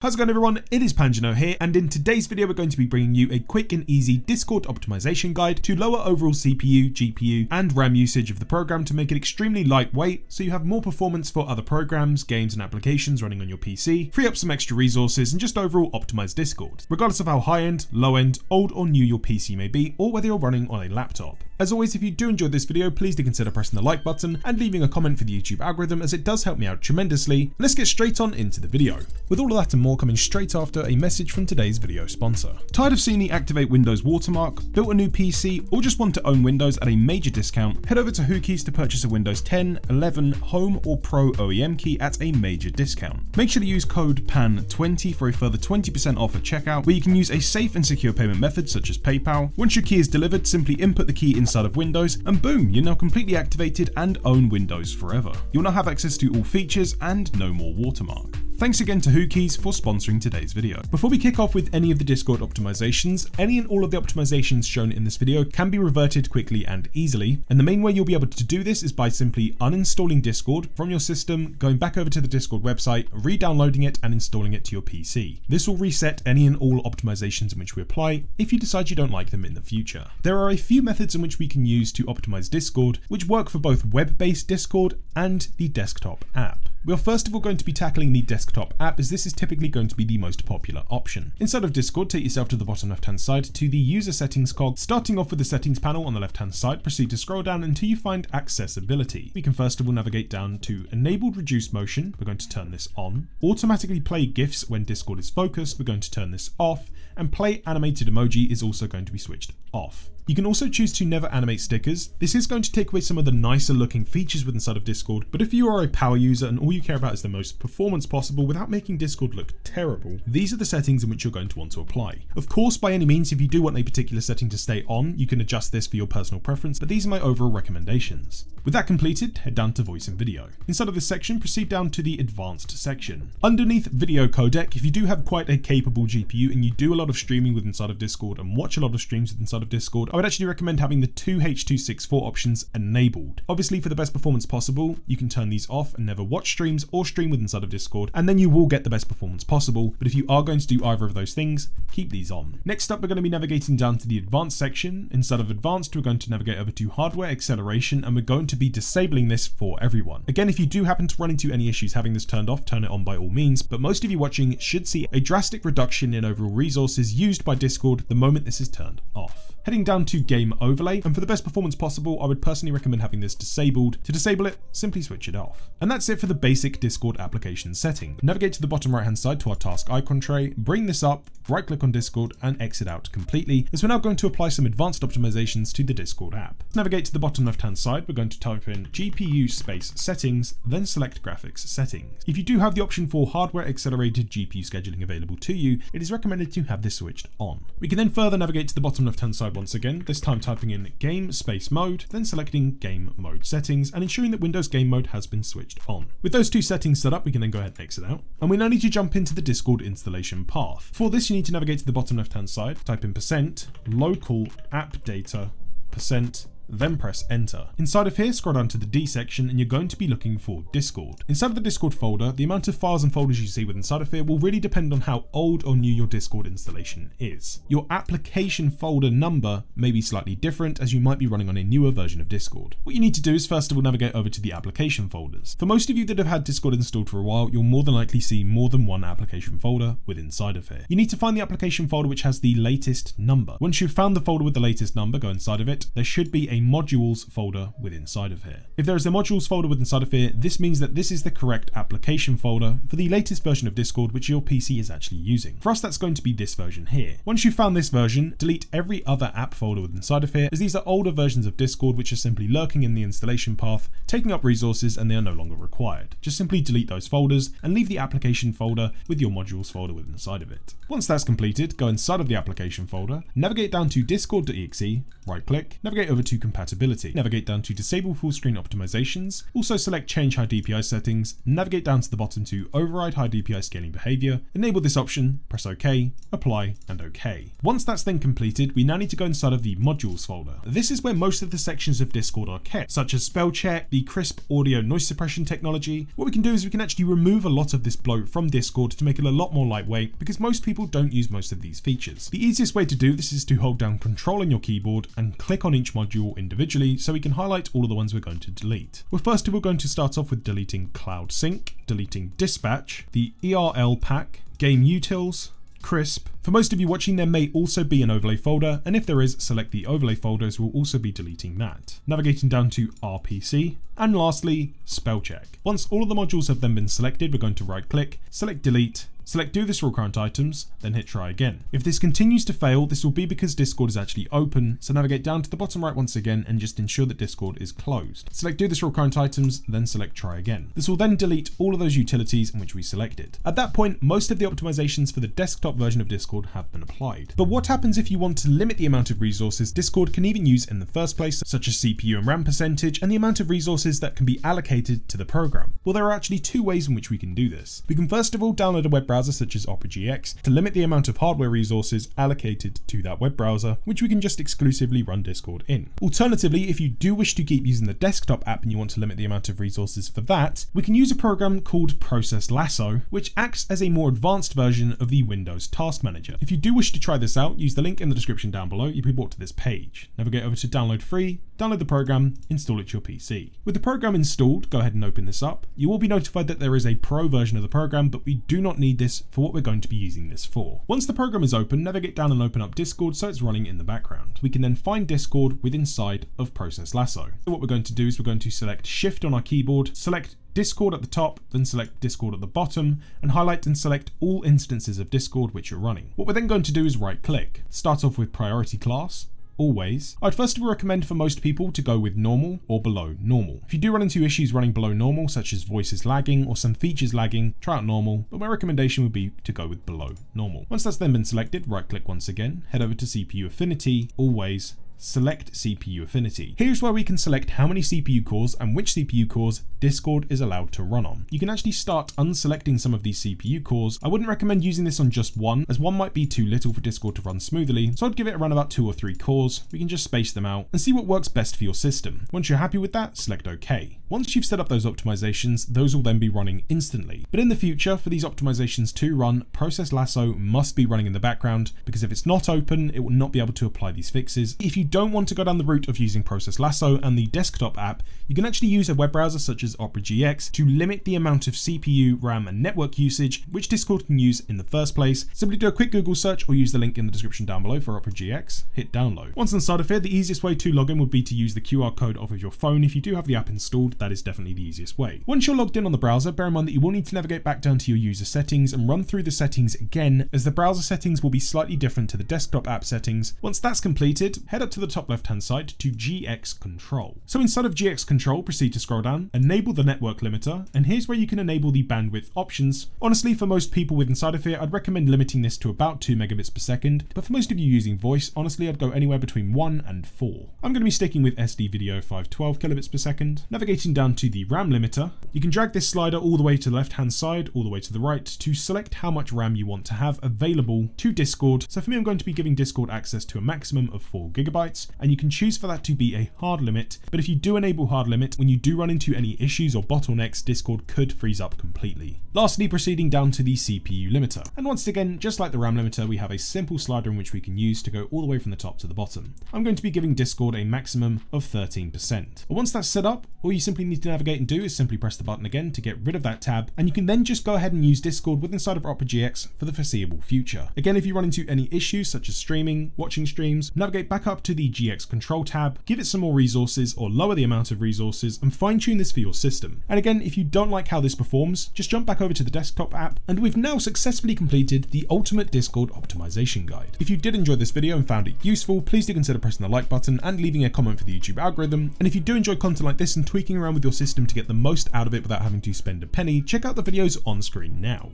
How's it going everyone, it is Panjano here, and in today's video we're going to be bringing you a quick and easy Discord optimization guide to lower overall CPU, GPU and RAM usage of the program to make it extremely lightweight so you have more performance for other programs, games and applications running on your PC, free up some extra resources and just overall optimize Discord, regardless of how high-end, low-end, old or new your PC may be, or whether you're running on a laptop. As always, if you do enjoy this video, please do consider pressing the like button and leaving a comment for the YouTube algorithm, as it does help me out tremendously. Let's get straight on into the video. With all of that and more coming straight after a message from today's video sponsor. Tired of seeing the Activate Windows watermark, built a new PC, or just want to own Windows at a major discount? Head over to Whokeys to purchase a Windows 10, 11, Home or Pro OEM key at a major discount. Make sure to use code PAN20 for a further 20% off at checkout, where you can use a safe and secure payment method such as PayPal. Once your key is delivered, simply input the key inside of Windows and boom, you're now completely activated and own Windows forever. You'll now have access to all features and no more watermark. Thanks again to Whokeys for sponsoring today's video. Before we kick off with any of the Discord optimizations, any and all of the optimizations shown in this video can be reverted quickly and easily, and the main way you'll be able to do this is by simply uninstalling Discord from your system, going back over to the Discord website, re-downloading it and installing it to your PC. This will reset any and all optimizations in which we apply if you decide you don't like them in the future. There are a few methods in which we can use to optimize Discord, which work for both web-based Discord and the desktop app. We are first of all going to be tackling the desktop app, as this is typically going to be the most popular option. Inside of Discord, take yourself to the bottom left hand side to the user settings cog. Starting off with the settings panel on the left hand side, proceed to scroll down until you find accessibility. We can first of all navigate down to enabled reduced motion. We're going to turn this on. Automatically play GIFs when Discord is focused. We're going to turn this off, and play animated emoji is also going to be switched off. You can also choose to never animate stickers. This is going to take away some of the nicer looking features within inside of Discord, but if you are a power user and all you care about is the most performance possible without making Discord look terrible, these are the settings in which you're going to want to apply. Of course, by any means, if you do want a particular setting to stay on, you can adjust this for your personal preference, but these are my overall recommendations. With that completed, head down to voice and video. Inside of this section, proceed down to the advanced section. Underneath video codec, if you do have quite a capable GPU and you do a lot of streaming with inside of Discord and watch a lot of streams with inside of Discord, I would actually recommend having the two H.264 options enabled. Obviously, for the best performance possible, you can turn these off and never watch streams or stream with inside of Discord, and then you will get the best performance possible. But if you are going to do either of those things, keep these on. Next up, we're going to be navigating down to the advanced section. Inside of advanced, we're going to navigate over to hardware acceleration, and we're going to be disabling this for everyone. Again, if you do happen to run into any issues having this turned off, turn it on by all means, but most of you watching should see a drastic reduction in overall resources used by Discord the moment this is turned off. Heading down to game overlay, and for the best performance possible, I would personally recommend having this disabled. To disable it, simply switch it off. And that's it for the basic Discord application setting. Navigate to the bottom right hand side to our task icon tray, bring this up, right click on Discord and exit out completely, as we're now going to apply some advanced optimizations to the Discord app. Navigate to the bottom left hand side, we're going to type in GPU space settings, then select graphics settings. If you do have the option for hardware accelerated GPU scheduling available to you, it is recommended to have this switched on. We can then further navigate to the bottom left hand side once again, this time typing in game space mode, then selecting game mode settings and ensuring that Windows game mode has been switched on. With those two settings set up, we can then go ahead and exit out. And we now need to jump into the Discord installation path. For this, you need to navigate to the bottom left hand side, type in %local app data %, then press enter. Inside of here, scroll down to the D section and you're going to be looking for Discord. Inside of the Discord folder, the amount of files and folders you see with inside of here will really depend on how old or new your Discord installation is. Your application folder number may be slightly different, as you might be running on a newer version of Discord. What you need to do is first of all navigate over to the application folders. For most of you that have had Discord installed for a while, you'll more than likely see more than one application folder with inside of here. You need to find the application folder which has the latest number. Once you've found the folder with the latest number, go inside of it. There should be a modules folder with inside of here. If there is a modules folder with inside of here, this means that this is the correct application folder for the latest version of Discord which your PC is actually using. For us, that's going to be this version here. Once you've found this version, delete every other app folder with inside of here, as these are older versions of Discord which are simply lurking in the installation path, taking up resources, and they are no longer required. Just simply delete those folders and leave the application folder with your modules folder with inside of it. Once that's completed, go inside of the application folder, navigate down to discord.exe, right click, navigate over to compatibility. Navigate down to disable full screen optimizations, also select change high DPI settings, navigate down to the bottom to override high DPI scaling behavior, enable this option, press OK, apply and OK. Once that's then completed, we now need to go inside of the modules folder. This is where most of the sections of Discord are kept, such as spell check, the crisp audio noise suppression technology. What we can do is we can actually remove a lot of this bloat from Discord to make it a lot more lightweight, because most people don't use most of these features. The easiest way to do this is to hold down Control on your keyboard and click on each module individually so we can highlight all of the ones we're going to delete. Well, first we're going to start off with deleting Cloud Sync, deleting Dispatch, the ERL pack, Game Utils, Crisp. For most of you watching, there may also be an overlay folder, and if there is, select the overlay folders. We'll also be deleting that. Navigating down to RPC, and lastly, spell check. Once all of the modules have then been selected, we're going to right click, select delete, select do this for all current items, then hit try again. If this continues to fail, this will be because Discord is actually open, so navigate down to the bottom right once again and just ensure that Discord is closed. Select do this for all current items, then select try again. This will then delete all of those utilities in which we selected. At that point, most of the optimizations for the desktop version of Discord have been applied. But what happens if you want to limit the amount of resources Discord can even use in the first place, such as CPU and RAM percentage, and the amount of resources that can be allocated to the program? Well, there are actually two ways in which we can do this. We can first of all download a web browser such as Opera GX to limit the amount of hardware resources allocated to that web browser, which we can just exclusively run Discord in. Alternatively, if you do wish to keep using the desktop app and you want to limit the amount of resources for that, we can use a program called Process Lasso, which acts as a more advanced version of the Windows Task Manager. If you do wish to try this out, use the link in the description down below. You'll be brought to this page. Navigate over to download free, download the program, install it to your PC. With the program installed, go ahead and open this up. You will be notified that there is a pro version of the program, but we do not need this for what we're going to be using this for. Once the program is open, navigate down and open up Discord so it's running in the background. We can then find Discord within inside of Process Lasso. So what we're going to do is we're going to select Shift on our keyboard, select Discord at the top, then select Discord at the bottom, and highlight and select all instances of Discord which are running. What we're then going to do is right click, start off with priority class, always. I'd first of all recommend for most people to go with normal or below normal. If you do run into issues running below normal, such as voices lagging or some features lagging, try out normal, but my recommendation would be to go with below normal. Once that's then been selected, right click once again, head over to CPU affinity, always, select CPU affinity. Here's where we can select how many CPU cores and which CPU cores Discord is allowed to run on. You can actually start unselecting some of these CPU cores. I wouldn't recommend using this on just one, as one might be too little for Discord to run smoothly, so I'd give it around about 2 or 3 cores. We can just space them out and see what works best for your system. Once you're happy with that, select OK. Once you've set up those optimizations, those will then be running instantly. But in the future, for these optimizations to run, Process Lasso must be running in the background, because if it's not open, it will not be able to apply these fixes. If you don't want to go down the route of using Process Lasso and the desktop app, you can actually use a web browser such as Opera GX to limit the amount of CPU, RAM and network usage which Discord can use in the first place. Simply do a quick Google search or use the link in the description down below for Opera GX, hit download. Once inside of here, the easiest way to log in would be to use the QR code off of your phone. If you do have the app installed, that is definitely the easiest way. Once you're logged in on the browser, bear in mind that you will need to navigate back down to your user settings and run through the settings again, as the browser settings will be slightly different to the desktop app settings. Once that's completed, head up to the top left hand side to GX Control. So inside of GX Control, proceed to scroll down, enable the network limiter, and here's where you can enable the bandwidth options. Honestly, for most people with inside of here, I'd recommend limiting this to about 2 megabits per second, but for most of you using voice, honestly, I'd go anywhere between 1 and 4. I'm going to be sticking with SD video 512 kilobits per second. Navigating down to the RAM limiter, you can drag this slider all the way to the left hand side, all the way to the right, to select how much RAM you want to have available to Discord. So for me, I'm going to be giving Discord access to a maximum of 4 gigabytes, and you can choose for that to be a hard limit, but if you do enable hard limit, when you do run into any issues or bottlenecks, Discord could freeze up completely. Lastly, proceeding down to the CPU limiter. And once again, just like the RAM limiter, we have a simple slider in which we can use to go all the way from the top to the bottom. I'm going to be giving Discord a maximum of 13%. But once that's set up, all you simply need to navigate and do is simply press the button again to get rid of that tab, and you can then just go ahead and use Discord within inside of Opera GX for the foreseeable future. Again, if you run into any issues such as streaming, watching streams, navigate back up to the GX Control tab, give it some more resources or lower the amount of resources, and fine tune this for your system. And again, if you don't like how this performs, just jump back over to the desktop app, and we've now successfully completed the ultimate Discord optimization guide. If you did enjoy this video and found it useful, please do consider pressing the like button and leaving a comment for the YouTube algorithm. And if you do enjoy content like this and tweaking around with your system to get the most out of it without having to spend a penny, check out the videos on screen now.